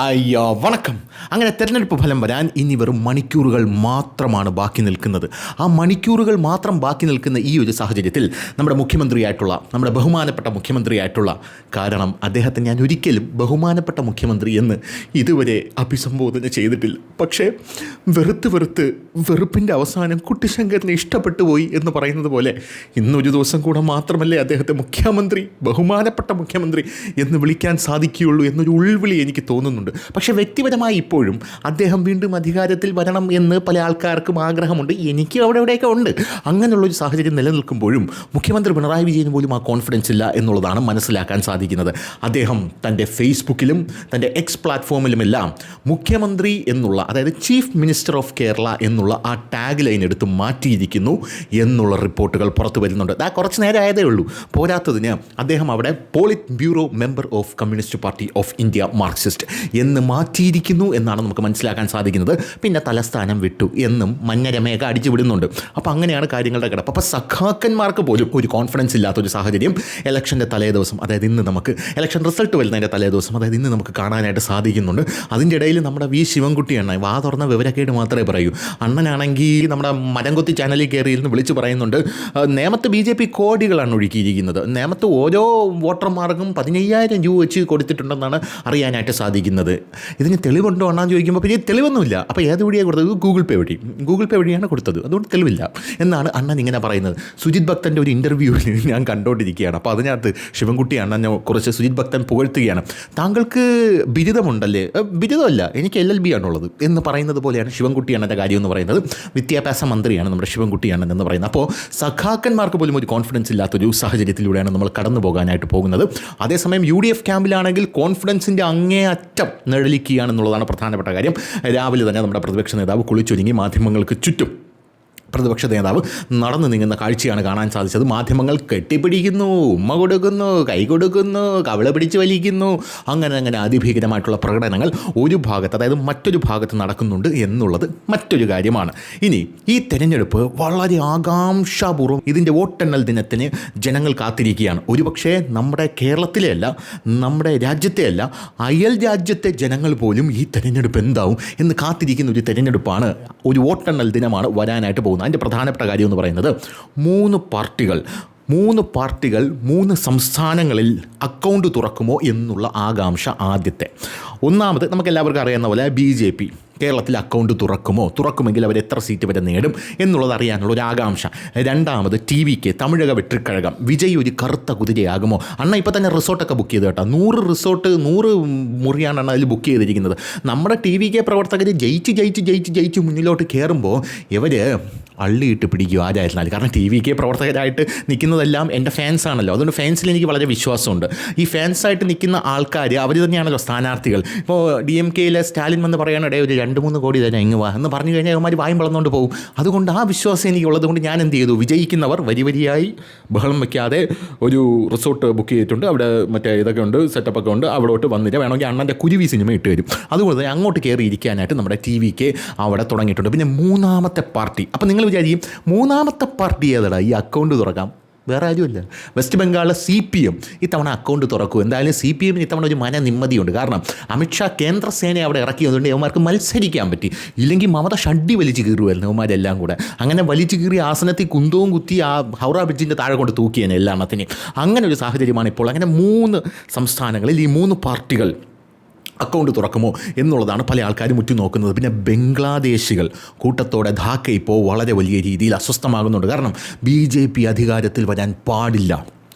അയ്യോ വണക്കം. അങ്ങനെ തെരഞ്ഞെടുപ്പ് ഫലം വരാൻ ഇനി വെറും മണിക്കൂറുകൾ മാത്രമാണ് ബാക്കി നിൽക്കുന്നത്. ആ മണിക്കൂറുകൾ മാത്രം ബാക്കി നിൽക്കുന്ന ഈ ഒരു സാഹചര്യത്തിൽ നമ്മുടെ ബഹുമാനപ്പെട്ട മുഖ്യമന്ത്രിയായിട്ടുള്ള, കാരണം അദ്ദേഹത്തെ ഞാൻ ഒരിക്കലും ബഹുമാനപ്പെട്ട മുഖ്യമന്ത്രി എന്ന് ഇതുവരെ അഭിസംബോധന ചെയ്തിട്ടില്ല, പക്ഷേ വെറുപ്പിൻ്റെ അവസാനം കുട്ടിശങ്കറിനെ ഇഷ്ടപ്പെട്ടു പോയി എന്ന് പറയുന്നത് പോലെ ഇന്നൊരു ദിവസം കൂടെ മാത്രമല്ലേ അദ്ദേഹത്തെ മുഖ്യമന്ത്രി, ബഹുമാനപ്പെട്ട മുഖ്യമന്ത്രി എന്ന് വിളിക്കാൻ സാധിക്കുകയുള്ളൂ എന്നൊരു ഉൾവിളി എനിക്ക് തോന്നുന്നുണ്ട്. പക്ഷേ വ്യക്തിപരമായി ഇപ്പോഴും അദ്ദേഹം വീണ്ടും അധികാരത്തിൽ വരണം എന്ന് പല ആൾക്കാർക്കും ആഗ്രഹമുണ്ട്. എനിക്ക് അവിടെയൊക്കെ ഉണ്ട്. അങ്ങനെയുള്ളൊരു സാഹചര്യം നിലനിൽക്കുമ്പോഴും മുഖ്യമന്ത്രി പിണറായി വിജയന് പോലും ആ കോൺഫിഡൻസ് ഇല്ല എന്നുള്ളതാണ് മനസ്സിലാക്കാൻ സാധിക്കുന്നത്. അദ്ദേഹം തൻ്റെ ഫേസ്ബുക്കിലും തൻ്റെ എക്സ് പ്ലാറ്റ്ഫോമിലുമെല്ലാം മുഖ്യമന്ത്രി എന്നുള്ള, അതായത് ചീഫ് മിനിസ്റ്റർ ഓഫ് കേരള എന്നുള്ള ആ ടാഗ് ലൈൻ എടുത്ത് മാറ്റിയിരിക്കുന്നു എന്നുള്ള റിപ്പോർട്ടുകൾ പുറത്തു വരുന്നുണ്ട്. കുറച്ച് നേരം ആയതേ ഉള്ളൂ. പോരാത്തതിന് അദ്ദേഹം അവിടെ polit bureau member of communist party of India Marxist എന്ന് മാറ്റിയിരിക്കുന്നു എന്നാണ് നമുക്ക് മനസ്സിലാക്കാൻ സാധിക്കുന്നത്. പിന്നെ തലസ്ഥാനം വിട്ടു എന്നും മഞ്ഞരമേഖ അടിച്ചു വിടുന്നുണ്ട്. അപ്പോൾ അങ്ങനെയാണ് കാര്യങ്ങളുടെ കിടപ്പ്. അപ്പോൾ സഖാക്കന്മാർക്ക് പോലും ഒരു കോൺഫിഡൻസ് ഇല്ലാത്തൊരു സാഹചര്യം ഇലക്ഷൻ്റെ തലേദിവസം, അതായത് ഇന്ന് നമുക്ക് ഇലക്ഷൻ റിസൾട്ട് വരുന്നതിൻ്റെ തലേദിവസം, അതായത് ഇന്ന് നമുക്ക് കാണാനായിട്ട് സാധിക്കുന്നുണ്ട്. അതിൻ്റെ ഇടയിൽ നമ്മുടെ വി ശിവൻകുട്ടി അണ്ണൻ വാ തുറന്ന വിവരക്കേട് മാത്രമേ പറയൂ. അണ്ണനാണെങ്കിൽ നമ്മുടെ മരംകൊത്തി ചാനലിൽ കയറിയിരുന്ന് വിളിച്ച് പറയുന്നുണ്ട്, നേമത്ത് BJP കോടികളാണ് ഒഴുക്കിയിരിക്കുന്നത്, നേമത്ത് ഓരോ വോട്ടർമാർക്കും 15,000 രൂപ വെച്ച് കൊടുത്തിട്ടുണ്ടെന്നാണ് അറിയാനായിട്ട് സാധിക്കുന്നത്. ഇതിന് തെളിവുണ്ടോ എന്നാന്ന് ചോദിക്കുമ്പോൾ പിന്നെ തെളിവൊന്നുമില്ല. അപ്പോൾ ഏത് വഴിയാണ് കൊടുത്തത്? ഗൂഗിൾ പേ വഴിയാണ് കൊടുത്തത്, അതുകൊണ്ട് തെളിവില്ല എന്നാണ് അണ്ണൻ ഇങ്ങനെ പറയുന്നത്. സുജിത് ഭക്തൻ്റെ ഒരു ഇൻ്റർവ്യൂവിൽ ഞാൻ കണ്ടുകൊണ്ടിരിക്കുകയാണ്. അപ്പോൾ അതിനകത്ത് ശിവൻകുട്ടി അണ്ണനെ കുറിച്ച് സുജിത് ഭക്തൻ പുകഴ്ത്തുകയാണ്. താങ്കൾക്ക് ബിരുദമുണ്ടല്ലേ? ബിരുദമല്ല, എനിക്ക് LLB ആണുള്ളത് എന്ന് പറയുന്നത് പോലെയാണ് ശിവൻകുട്ടി അണ്ണൻ്റെ കാര്യം എന്ന് പറയുന്നത്. വിദ്യാഭ്യാസ മന്ത്രിയാണ് നമ്മുടെ ശിവൻകുട്ടി അണ്ണൻ എന്ന് പറയുന്നത്. അപ്പോൾ സഖാക്കന്മാർക്ക് പോലും ഒരു കോൺഫിഡൻസ് ഇല്ലാത്തൊരു സാഹചര്യത്തിലൂടെയാണ് നമ്മൾ കടന്നു പോകാനായിട്ട് പോകുന്നത്. അതേസമയം UDF ക്യാമ്പിലാണെങ്കിൽ കോൺഫിഡൻസിൻ്റെ അങ്ങേയറ്റം നിഴലിക്കുകയാണെന്നുള്ളതാണ് പ്രധാനപ്പെട്ട കാര്യം. രാവിലെ തന്നെ നമ്മുടെ പ്രതിപക്ഷ നേതാവ് കുളിച്ചൊരുങ്ങി മാധ്യമങ്ങൾക്ക് ചുറ്റും പ്രതിപക്ഷ നേതാവ് നടന്നു നീങ്ങുന്ന കാഴ്ചയാണ് കാണാൻ സാധിച്ചത്. മാധ്യമങ്ങൾ കെട്ടിപ്പിടിക്കുന്നു, ഉമ്മ കൊടുക്കുന്നു, കൈ കൊടുക്കുന്നു, കവിള പിടിച്ച് വലിക്കുന്നു, അങ്ങനെ അതിഭീകരമായിട്ടുള്ള പ്രകടനങ്ങൾ ഒരു ഭാഗത്ത്, അതായത് മറ്റൊരു ഭാഗത്ത് നടക്കുന്നുണ്ട് എന്നുള്ളത് മറ്റൊരു കാര്യമാണ്. ഇനി ഈ തെരഞ്ഞെടുപ്പ് വളരെ ആകാംക്ഷാപൂർവ്വം ഇതിൻ്റെ വോട്ടെണ്ണൽ ദിനത്തിന് ജനങ്ങൾ കാത്തിരിക്കുകയാണ്. ഒരുപക്ഷേ നമ്മുടെ കേരളത്തിലെ അല്ല, നമ്മുടെ രാജ്യത്തെ അല്ല, അയൽ രാജ്യത്തെ ജനങ്ങൾ പോലും ഈ തെരഞ്ഞെടുപ്പ് എന്താവും എന്ന് കാത്തിരിക്കുന്ന ഒരു തെരഞ്ഞെടുപ്പാണ്, ഒരു വോട്ടെണ്ണൽ ദിനമാണ് വരാനായിട്ട് പോകുന്നത്. അതിൻ്റെ പ്രധാനപ്പെട്ട കാര്യം എന്ന് പറയുന്നത് മൂന്ന് പാർട്ടികൾ 3 സംസ്ഥാനങ്ങളിൽ അക്കൗണ്ട് തുറക്കുമോ എന്നുള്ള ആകാംക്ഷ. ആദ്യത്തെ, ഒന്നാമത് നമുക്കെല്ലാവർക്കും അറിയാവുന്ന പോലെ BJP കേരളത്തിൽ അക്കൗണ്ട് തുറക്കുമെങ്കിൽ അവർ എത്ര സീറ്റ് വരെ നേടും എന്നുള്ളത് അറിയാനുള്ള ഒരു ആകാംക്ഷ. രണ്ടാമത് TVK, തമിഴക വെട്രിക്കഴകം, വിജയ് ഒരു കറുത്ത കുതിരയാകുമോ? അണ്ണ ഇപ്പോൾ തന്നെ റിസോർട്ടൊക്കെ ബുക്ക് ചെയ്ത് കേട്ടോ. 100 റിസോർട്ട് 100 മുറിയാണ് അണ്ണ അതിൽ ബുക്ക് ചെയ്തിരിക്കുന്നത്. നമ്മുടെ TVK പ്രവർത്തകർ ജയിച്ച് മുന്നിലോട്ട് കയറുമ്പോൾ ഇവർ അള്ളിയിട്ട് പിടിക്കും ആരായിരുന്നാലും. കാരണം TVK പ്രവർത്തകരായിട്ട് നിൽക്കുന്നതെല്ലാം എൻ്റെ ഫാൻസാണല്ലോ. അതുകൊണ്ട് ഫാൻസിൽ എനിക്ക് വളരെ വിശ്വാസമുണ്ട്. ഈ ഫാൻസായിട്ട് നിൽക്കുന്ന ആൾക്കാർ അവർ തന്നെയാണല്ലോ സ്ഥാനാർത്ഥികൾ. ഇപ്പോൾ DMKയിലെ സ്റ്റാലിൻ വന്ന് പറയാനിടയിൽ ഒരു 2-3 കോടി തരാം ഇങ്ങ് വാ എന്ന് പറഞ്ഞു കഴിഞ്ഞാൽ അവന്മാർ വായും വളർന്നുകൊണ്ട് പോകും. അതുകൊണ്ട് ആ വിശ്വാസം എനിക്കുള്ളത് കൊണ്ട് ഞാൻ എന്ത് ചെയ്തു, വിജയിക്കുന്നവർ വരിയായി ബഹളം വയ്ക്കാതെ ഒരു റിസോർട്ട് ബുക്ക് ചെയ്തിട്ടുണ്ട്. അവിടെ മറ്റേ ഇതൊക്കെ ഉണ്ട്, സെറ്റപ്പൊക്കെ ഉണ്ട്. അവിടോട്ട് വന്നിട്ട് വേണമെങ്കിൽ അണ്ണൻ്റെ കുരുവി സിനിമ ഇട്ട് വരും. അതുകൊണ്ട് തന്നെ അങ്ങോട്ട് കയറി ഇരിക്കാനായിട്ട് നമ്മുടെ TVK അവിടെ തുടങ്ങിയിട്ടുണ്ട്. പിന്നെ മൂന്നാമത്തെ പാർട്ടി, അപ്പോൾ നിങ്ങൾ വിചാരിക്കും മൂന്നാമത്തെ പാർട്ടി ഏതാടാ ഈ അക്കൗണ്ട് തുറക്കാം? വേറെ ആരുമില്ല, വെസ്റ്റ് ബംഗാളിലെ CPM ഇത്തവണ അക്കൗണ്ട് തുറക്കും. എന്തായാലും CPM ഇത്തവണ ഒരു നിമ്മതിയുണ്ട്. കാരണം അമിത്ഷാ കേന്ദ്രസേനയെ അവിടെ ഇറക്കിയതുകൊണ്ട് യവന്മാർക്ക് മത്സരിക്കാൻ പറ്റി. ഇല്ലെങ്കിൽ മമത ഷഡ്ഡി വലിച്ചു കീറുമായിരുന്നു യവന്മാരെല്ലാം കൂടെ. അങ്ങനെ വലിച്ചു കീറി ആസനത്തിൽ കുന്തവും കുത്തി ആ ഹൗറ ബ്രിഡ്ജിൻ്റെ താഴെ കൊണ്ട് തൂക്കിയേനെ എല്ലാ എണ്ണത്തിനെയും. അങ്ങനെ ഒരു സാഹചര്യമാണ് ഇപ്പോൾ. അങ്ങനെ 3 സംസ്ഥാനങ്ങളിൽ ഈ 3 പാർട്ടികൾ അക്കൗണ്ട് തുറക്കുമോ എന്നുള്ളതാണ് പല ആൾക്കാരും ഉറ്റുനോക്കുന്നത്. പിന്നെ ബംഗ്ലാദേശികൾ കൂട്ടത്തോടെ ധാക്ക ഇപ്പോൾ വളരെ വലിയ രീതിയിൽ അസ്വസ്ഥമാകുന്നുണ്ട്. കാരണം BJP അധികാരത്തിൽ വരാൻ പാടില്ല,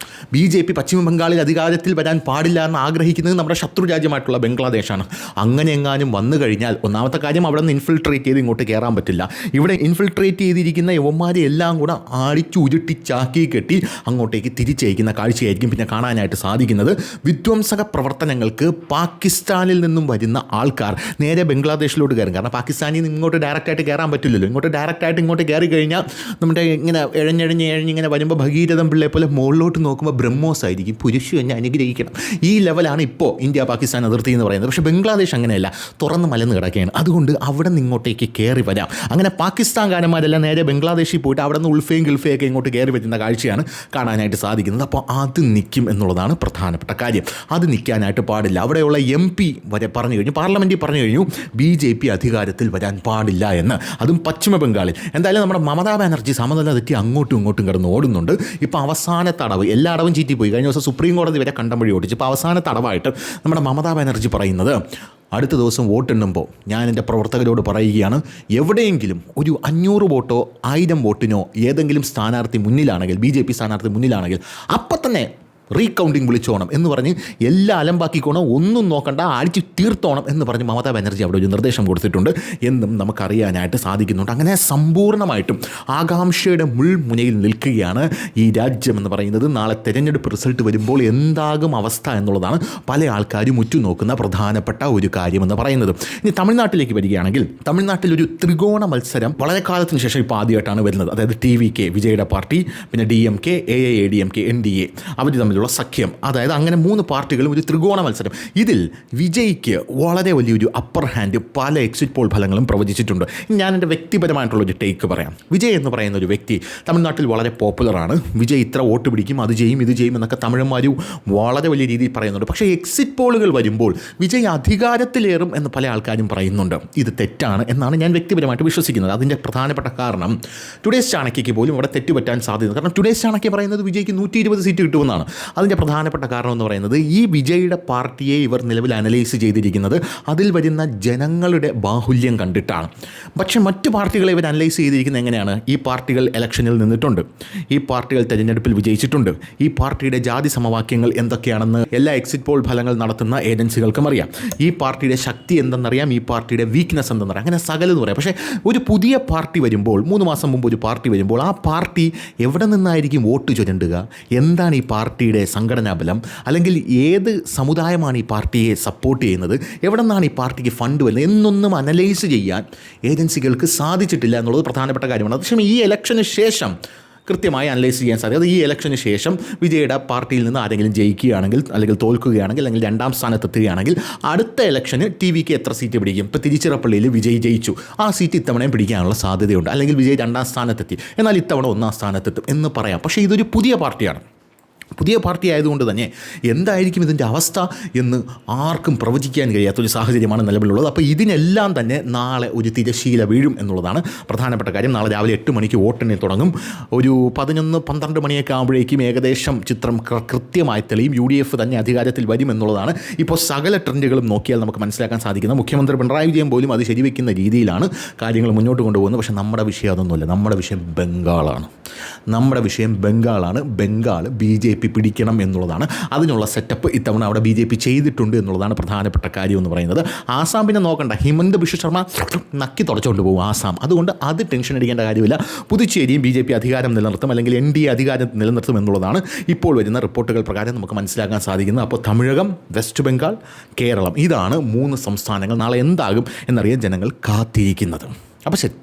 BJP പശ്ചിമ ബംഗാളിൽ അധികാരത്തിൽ വരാൻ പാടില്ല എന്ന് ആഗ്രഹിക്കുന്നത് നമ്മുടെ ശത്രു രാജ്യമായിട്ടുള്ള ബംഗ്ലാദേശാണ്. അങ്ങനെ എങ്ങാനും വന്നു കഴിഞ്ഞാൽ ഒന്നാമത്തെ കാര്യം അവിടെ നിന്ന് ഇൻഫിൽട്രേറ്റ് ചെയ്ത് ഇങ്ങോട്ട് കയറാൻ പറ്റില്ല. ഇവിടെ ഇൻഫിൽട്രേറ്റ് ചെയ്തിരിക്കുന്ന യവന്മാരെ എല്ലാം കൂടെ അടിച്ചു ഉരുട്ടി ചാക്കി കെട്ടി അങ്ങോട്ടേക്ക് തിരിച്ചയക്കുന്ന കാഴ്ചയായിരിക്കും പിന്നെ കാണാനായിട്ട് സാധിക്കുന്നത്. വിധ്വംസക പ്രവർത്തനങ്ങൾക്ക് പാകിസ്ഥാനിൽ നിന്നും വരുന്ന ആൾക്കാർ നേരെ ബംഗ്ലാദേശിലോട്ട് കയറും. കാരണം പാകിസ്ഥാനിൽ നിന്ന് ഇങ്ങോട്ട് ഡയറക്റ്റായിട്ട് കയറാൻ പറ്റില്ലല്ലോ. ഇങ്ങോട്ട് കയറി കഴിഞ്ഞാൽ നമ്മുടെ ഇങ്ങനെ ഇഴഞ്ഞിങ്ങനെ വരുമ്പോൾ ഭഗീരഥൻ പിള്ളയെ പോലെ മുകളിലോട്ട് നോക്കുമ്പോൾ ബ്രഹ്മോസ് ആയിരിക്കും, പുരുഷു എന്നെ അനുഗ്രഹിക്കണം. ഈ ലെവലാണ് ഇപ്പോൾ ഇന്ത്യ പാകിസ്ഥാൻ അതിർത്തി എന്ന് പറയുന്നത്. പക്ഷേ ബംഗ്ലാദേശ് അങ്ങനെയല്ല, തുറന്ന് മലന്ന് കിടക്കുകയാണ്. അതുകൊണ്ട് അവിടെ നിന്ന് ഇങ്ങോട്ടേക്ക് കയറി വരാം. അങ്ങനെ പാകിസ്ഥാൻകാരന്മാരെല്ലാം നേരെ ബംഗ്ലാദേശിൽ പോയിട്ട് അവിടെ നിന്ന് ഉൾഫയും ഗൾഫയൊക്കെ ഇങ്ങോട്ട് കയറി വരുന്ന കാഴ്ചയാണ് കാണാനായിട്ട് സാധിക്കുന്നത്. അപ്പോൾ അത് നിൽക്കും എന്നുള്ളതാണ് പ്രധാനപ്പെട്ട കാര്യം. അത് നിൽക്കാനായിട്ട് പാടില്ല. അവിടെയുള്ള MP വരെ പറഞ്ഞു കഴിഞ്ഞു, പാർലമെൻറ്റിൽ പറഞ്ഞു കഴിഞ്ഞു BJP അധികാരത്തിൽ വരാൻ പാടില്ല എന്ന്. അതും പശ്ചിമ ബംഗാളിൽ. എന്തായാലും നമ്മുടെ മമതാ ബാനർജി സമനില തെറ്റി അങ്ങോട്ടും ഇങ്ങോട്ടും കിടന്ന് ഓടുന്നുണ്ട്. ഇപ്പോൾ അവസാന തടവ്, എല്ലാ അടവും ചീറ്റിപ്പോയി. കഴിഞ്ഞ ദിവസം സുപ്രീം കോടതി വരെ കണ്ടം വഴി ഓടിച്ചു. ഇപ്പോൾ അവസാന തടവായിട്ട് നമ്മുടെ മമതാ ബാനർജി പറയുന്നത്, അടുത്ത ദിവസം വോട്ടെണ്ണുമ്പോൾ ഞാൻ എൻ്റെ പ്രവർത്തകരോട് പറയുകയാണ്, എവിടെയെങ്കിലും ഒരു 500 വോട്ടോ 1000 വോട്ടിനോ ഏതെങ്കിലും സ്ഥാനാർത്ഥി മുന്നിലാണെങ്കിൽ, BJP സ്ഥാനാർത്ഥി മുന്നിലാണെങ്കിൽ അപ്പം തന്നെ റീകൗണ്ടിങ് വിളിച്ചോണം എന്ന് പറഞ്ഞ് എല്ലാം അലമ്പാക്കിക്കോണം, ഒന്നും നോക്കണ്ട, അടിച്ച് തീർത്തോണം എന്ന് പറഞ്ഞ് മമതാ ബാനർജി അവിടെ ഒരു നിർദ്ദേശം കൊടുത്തിട്ടുണ്ട് എന്നും നമുക്കറിയാനായിട്ട് സാധിക്കുന്നുണ്ട്. അങ്ങനെ സമ്പൂർണ്ണമായിട്ടും ആകാംക്ഷയുടെ മുൾമുനയിൽ നിൽക്കുകയാണ് ഈ രാജ്യം എന്ന് പറയുന്നത്. നാളെ തെരഞ്ഞെടുപ്പ് റിസൾട്ട് വരുമ്പോൾ എന്താകും അവസ്ഥ എന്നുള്ളതാണ് പല ആൾക്കാരും ഉറ്റുനോക്കുന്ന പ്രധാനപ്പെട്ട ഒരു കാര്യമെന്ന് പറയുന്നത്. ഇനി തമിഴ്നാട്ടിലേക്ക് വരികയാണെങ്കിൽ, തമിഴ്നാട്ടിലൊരു ത്രികോണ മത്സരം വളരെ കാലത്തിന് ശേഷം ഇപ്പോൾ ആദ്യമായിട്ടാണ് വരുന്നത്. അതായത് TVK വിജയുടെ പാർട്ടി, പിന്നെ DMK, AIADMK, NDA അവർ തമ്മിലുള്ള സഖ്യം. അതായത് അങ്ങനെ 3 പാർട്ടികളും ഒരു ത്രികോണ മത്സരം. ഇതിൽ വിജയ്ക്ക് വളരെ വലിയൊരു അപ്പർ ഹാൻഡ് പല എക്സിറ്റ് പോൾ ഫലങ്ങളും പ്രവചിച്ചിട്ടുണ്ട്. ഞാൻ എൻ്റെ വ്യക്തിപരമായിട്ടുള്ളൊരു ടേക്ക് പറയാം. വിജയ് എന്ന് പറയുന്ന ഒരു വ്യക്തി തമിഴ്നാട്ടിൽ വളരെ പോപ്പുലറാണ്. വിജയ് ഇത്ര വോട്ട് പിടിക്കും, അത് ചെയ്യും, ഇത് ചെയ്യും എന്നൊക്കെ തമിഴന്മാർ വളരെ വലിയ രീതിയിൽ പറയുന്നുണ്ട്. പക്ഷേ എക്സിറ്റ് പോളുകൾ വരുമ്പോൾ വിജയ് അധികാരത്തിലേറും എന്ന് പല ആൾക്കാരും പറയുന്നുണ്ട്. ഇത് തെറ്റാണ് എന്നാണ് ഞാൻ വ്യക്തിപരമായിട്ട് വിശ്വസിക്കുന്നത്. അതിൻ്റെ പ്രധാനപ്പെട്ട കാരണം ടുഡേസ് ചാണക്യയ്ക്ക് പോലും അവിടെ തെറ്റുപറ്റാൻ സാധ്യത. കാരണം ടുഡേസ് ചാണക്യ പറയുന്നത് വിജയ്ക്ക് 120 സീറ്റ് കിട്ടുമെന്നാണ്. അതിൻ്റെ പ്രധാനപ്പെട്ട കാരണം എന്ന് പറയുന്നത്, ഈ വിജയുടെ പാർട്ടിയെ ഇവർ നിലവിൽ അനലൈസ് ചെയ്തിരിക്കുന്നത് അതിൽ വരുന്ന ജനങ്ങളുടെ ബാഹുല്യം കണ്ടിട്ടാണ്. പക്ഷേ മറ്റ് പാർട്ടികളെ ഇവർ അനലൈസ് ചെയ്തിരിക്കുന്നത് എങ്ങനെയാണ്? ഈ പാർട്ടികൾ ഇലക്ഷനിൽ നിന്നിട്ടുണ്ട്, ഈ പാർട്ടികൾ തെരഞ്ഞെടുപ്പിൽ വിജയിച്ചിട്ടുണ്ട്, ഈ പാർട്ടിയുടെ ജാതി സമവാക്യങ്ങൾ എന്തൊക്കെയാണെന്ന് എല്ലാ എക്സിറ്റ് പോൾ ഫലങ്ങൾ നടത്തുന്ന ഏജൻസികൾക്കും അറിയാം, ഈ പാർട്ടിയുടെ ശക്തി എന്തെന്നറിയാം, ഈ പാർട്ടിയുടെ വീക്ക്നെസ് എന്തെന്നറിയാം, അങ്ങനെ സകലെന്ന് പറയാം. പക്ഷേ ഒരു പുതിയ പാർട്ടി വരുമ്പോൾ, 3 മാസം മുമ്പ് ഒരു പാർട്ടി വരുമ്പോൾ, ആ പാർട്ടി എവിടെ നിന്നായിരിക്കും വോട്ട് ചുരണ്ടുക, എന്താണ് ഈ പാർട്ടിയുടെ സംഘടനാ ബലം, അല്ലെങ്കിൽ ഏത് സമുദായമാണ് ഈ പാർട്ടിയെ സപ്പോർട്ട് ചെയ്യുന്നത്, എവിടെ നിന്നാണ് ഈ പാർട്ടിക്ക് ഫണ്ട് വരുന്നത് എന്നൊന്നും അനലൈസ് ചെയ്യാൻ ഏജൻസികൾക്ക് സാധിച്ചിട്ടില്ല എന്നുള്ളത് പ്രധാനപ്പെട്ട കാര്യമാണ്. പക്ഷേ ഈ ഇലക്ഷന് ശേഷം കൃത്യമായി അനലൈസ് ചെയ്യാൻ സാധിക്കും. ഈ ഇലക്ഷന് ശേഷം വിജയുടെ പാർട്ടിയിൽ നിന്ന് ആരെങ്കിലും ജയിക്കുകയാണെങ്കിൽ, അല്ലെങ്കിൽ തോൽക്കുകയാണെങ്കിൽ, അല്ലെങ്കിൽ 2ാം സ്ഥാനത്തെത്തുകയാണെങ്കിൽ അടുത്ത ഇലക്ഷന് TVK എത്ര സീറ്റ് പിടിക്കും. ഇപ്പോൾ തിരുച്ചിറപ്പള്ളിയിൽ വിജയ് ജയിച്ചു, ആ സീറ്റ് ഇത്തവണയും പിടിക്കാനുള്ള സാധ്യതയുണ്ട്. അല്ലെങ്കിൽ വിജയ് 2ാം സ്ഥാനത്തെത്തി, എന്നാൽ ഇത്തവണ 1ാം സ്ഥാനത്തെത്തും എന്ന് പറയാം. പക്ഷേ ഇതൊരു പുതിയ പാർട്ടിയാണ്. പുതിയ പാർട്ടി ആയതുകൊണ്ട് തന്നെ എന്തായിരിക്കും ഇതിൻ്റെ അവസ്ഥ എന്ന് ആർക്കും പ്രവചിക്കാൻ കഴിയാത്തൊരു സാഹചര്യമാണ് നിലവിലുള്ളത്. അപ്പോൾ ഇതിനെല്ലാം തന്നെ നാളെ ഒരു തിരശ്ശീല വീഴും എന്നുള്ളതാണ് പ്രധാനപ്പെട്ട കാര്യം. നാളെ രാവിലെ 8 മണിക്ക് വോട്ടെണ്ണി തുടങ്ങും. ഒരു 11-12 മണിയൊക്കെ ആകുമ്പോഴേക്കും ഏകദേശം ചിത്രം കൃത്യമായി തെളിയും. UDF തന്നെ അധികാരത്തിൽ വരും എന്നുള്ളതാണ് ഇപ്പോൾ സകല ട്രെൻഡുകളും നോക്കിയാൽ നമുക്ക് മനസ്സിലാക്കാൻ സാധിക്കുന്നത്. മുഖ്യമന്ത്രി പിണറായി വിജയൻ പോലും അത് ശരിവെക്കുന്ന രീതിയിലാണ് കാര്യങ്ങൾ മുന്നോട്ട് കൊണ്ടുപോകുന്നത്. പക്ഷേ നമ്മുടെ വിഷയം അതൊന്നുമല്ല. നമ്മുടെ വിഷയം ബംഗാളാണ്. ബംഗാൾ BJP പിടിക്കണം എന്നുള്ളതാണ്. അതിനുള്ള സെറ്റപ്പ് ഇത്തവണ അവിടെ BJP ചെയ്തിട്ടുണ്ട് എന്നുള്ളതാണ് പ്രധാനപ്പെട്ട കാര്യം എന്ന് പറയുന്നത്. ആസാം പിന്നെ നോക്കണ്ട, ഹിമന്ത് ബിശ്വ ശർമ്മ നക്കി തുടച്ചുകൊണ്ട് പോകും ആസാം. അതുകൊണ്ട് അത് ടെൻഷൻ അടിക്കേണ്ട കാര്യമില്ല. പുതുച്ചേരിയും BJP അധികാരം നിലനിർത്തും, അല്ലെങ്കിൽ NDA അധികാരം നിലനിർത്തും എന്നുള്ളതാണ് ഇപ്പോൾ വരുന്ന റിപ്പോർട്ടുകൾ പ്രകാരം നമുക്ക് മനസ്സിലാക്കാൻ സാധിക്കുന്നത്. അപ്പോൾ തമിഴകം, വെസ്റ്റ് ബംഗാൾ, കേരളം, ഇതാണ് 3 സംസ്ഥാനങ്ങൾ നാളെ എന്താകും എന്നറിയാൻ ജനങ്ങൾ കാത്തിരിക്കുന്നത്. അപ്പോൾ ശരി.